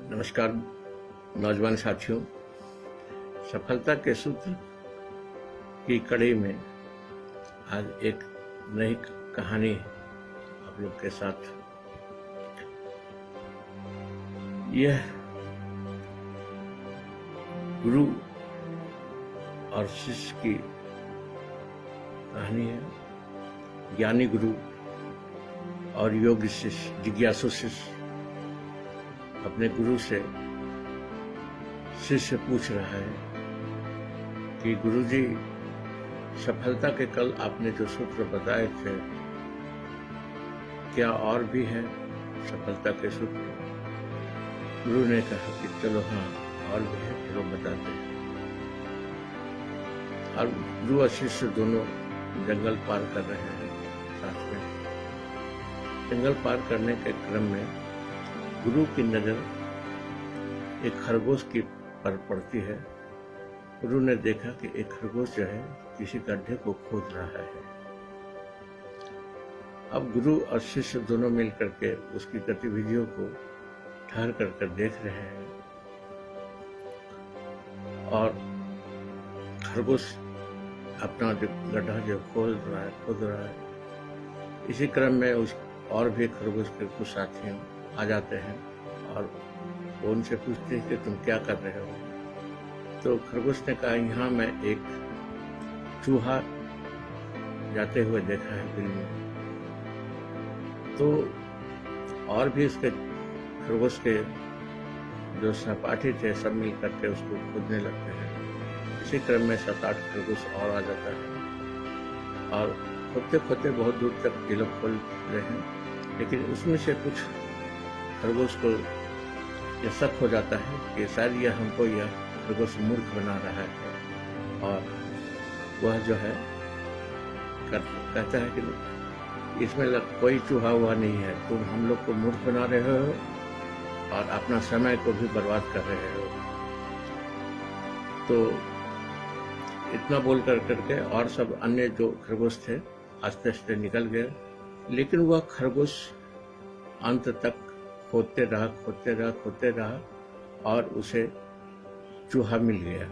नमस्कार नौजवान साथियों, सफलता के सूत्र की कड़ी में आज एक नई कहानी आप लोग के साथ। यह गुरु और शिष्य की कहानी है। ज्ञानी गुरु और योगी शिष्य, जिज्ञासु शिष्य अपने गुरु से शिष्य पूछ रहा है कि गुरुजी, सफलता के कल आपने जो सूत्र बताए थे, क्या और भी है सफलता के सूत्र? गुरु ने कहा कि चलो हाँ, और भी है, चलो बताते हैं। और गुरु और शिष्य दोनों जंगल पार कर रहे हैं साथ में। जंगल पार करने के क्रम में गुरु की नजर एक खरगोश की पर पड़ती है। गुरु ने देखा कि एक खरगोश जो है किसी गड्ढे को खोद रहा है। अब गुरु और शिष्य दोनों मिल करके उसकी गतिविधियों को ठहर कर देख रहे हैं और खरगोश अपना जो गड्ढा जो खोद रहा है। इसी क्रम में उस और भी खरगोश के कुछ साथी आ जाते हैं और वो उनसे पूछते हैं कि तुम क्या कर रहे हो? तो खरगोश ने कहा, यहाँ मैं एक चूहा जाते हुए देखा है बिल में। तो और भी उसके खरगोश के जो सहपाठी थे सब मिल करके उसको खोदने लगते हैं। इसी क्रम में 7-8 खरगोश और आ जाता है और खोदते खोदते बहुत दूर तक ये लोग खोल रहे हैं। लेकिन उसमें से कुछ खरगोश को यह शक हो जाता है कि शायद यह हमको यह खरगोश मूर्ख बना रहा है और वह जो है कहता है कि इसमें कोई चूहा हुआ नहीं है, तुम हम लोग को मूर्ख बना रहे हो और अपना समय को भी बर्बाद कर रहे हो। तो इतना बोल करके और सब अन्य जो खरगोश थे आस्ते आस्ते निकल गए। लेकिन वह खरगोश अंत तक खोदते रहा और उसे चूहा मिल गया।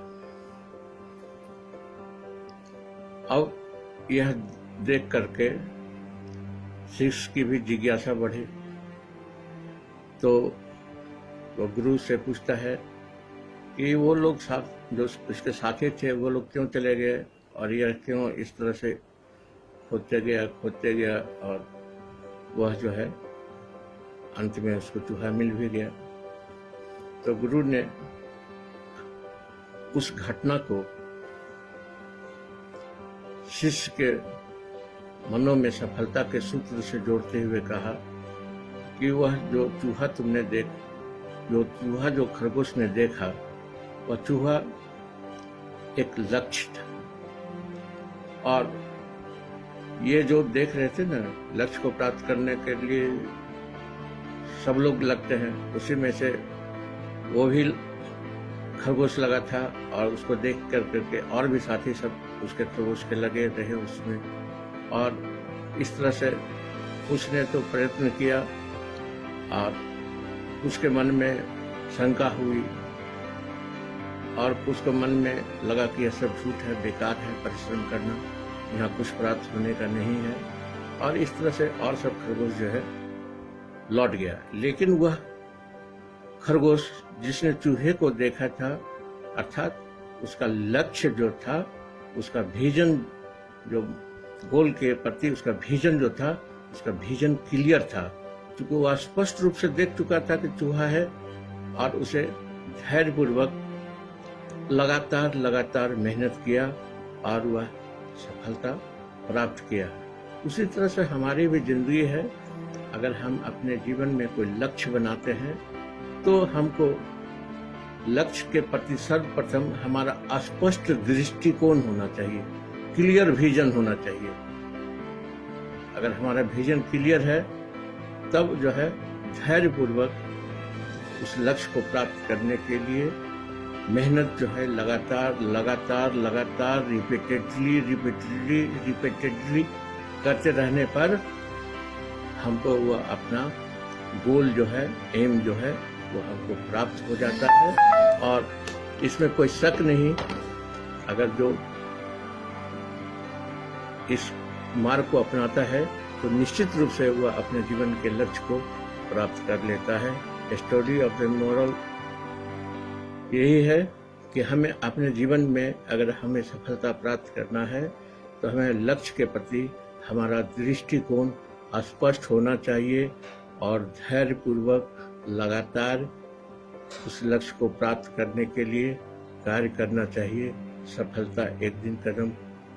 अब यह देख करके शिष्य की भी जिज्ञासा बढ़ी। तो वो गुरु से पूछता है कि वो लोग साथ जो उसके साथी थे वो लोग क्यों चले गए और यह क्यों इस तरह से खोदते गया और वह जो है अंत में उसको चूहा मिल भी गया। तो गुरु ने उस घटना को शिष्य के मनों में सफलता के सूत्र से जोड़ते हुए कहा कि वह जो खरगोश ने देखा, वह चूहा एक लक्ष्य था। और ये जो देख रहे थे ना, लक्ष्य को प्राप्त करने के लिए सब लोग लगते हैं, उसी में से वो भी खरगोश लगा था और उसको देख करके और भी साथी सब उसके खरगोश के लगे रहे उसमें। और इस तरह से उसने तो प्रयत्न किया और उसके मन में शंका हुई और उसके मन में लगा कि यह सब झूठ है, बेकार है परिश्रम करना, यहाँ कुछ प्राप्त होने का नहीं है। और इस तरह से और सब खरगोश जो है लौट गया। लेकिन वह खरगोश जिसने चूहे को देखा था, अर्थात उसका लक्ष्य जो था, उसका विजन जो गोल के प्रति उसका विजन जो था, उसका विजन क्लियर था, क्योंकि वह स्पष्ट रूप से देख चुका था कि चूहा है और उसे धैर्यपूर्वक लगातार मेहनत किया और वह सफलता प्राप्त किया। उसी तरह से हमारी भी जिंदगी है। अगर हम अपने जीवन में कोई लक्ष्य बनाते हैं तो हमको लक्ष्य के प्रति सर्वप्रथम हमारा स्पष्ट दृष्टिकोण होना चाहिए, क्लियर विजन होना चाहिए। अगर हमारा विजन क्लियर है तब जो है धैर्यपूर्वक उस लक्ष्य को प्राप्त करने के लिए मेहनत जो है लगातार रिपीटेडली करते रहने पर हमको वह अपना गोल जो है, एम जो है, वो हमको प्राप्त हो जाता है। और इसमें कोई शक नहीं, अगर जो इस मार्ग को अपनाता है तो निश्चित रूप से वह अपने जीवन के लक्ष्य को प्राप्त कर लेता है। स्टोरी ऑफ द मोरल यही है कि हमें अपने जीवन में अगर हमें सफलता प्राप्त करना है तो हमें लक्ष्य के प्रति हमारा दृष्टिकोण स्पष्ट होना चाहिए और धैर्यपूर्वक लगातार उस लक्ष्य को प्राप्त करने के लिए कार्य करना चाहिए। सफलता एक दिन कदम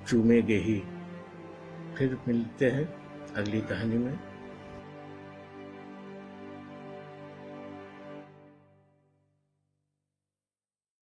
चूमेगी ही। फिर मिलते हैं अगली कहानी में।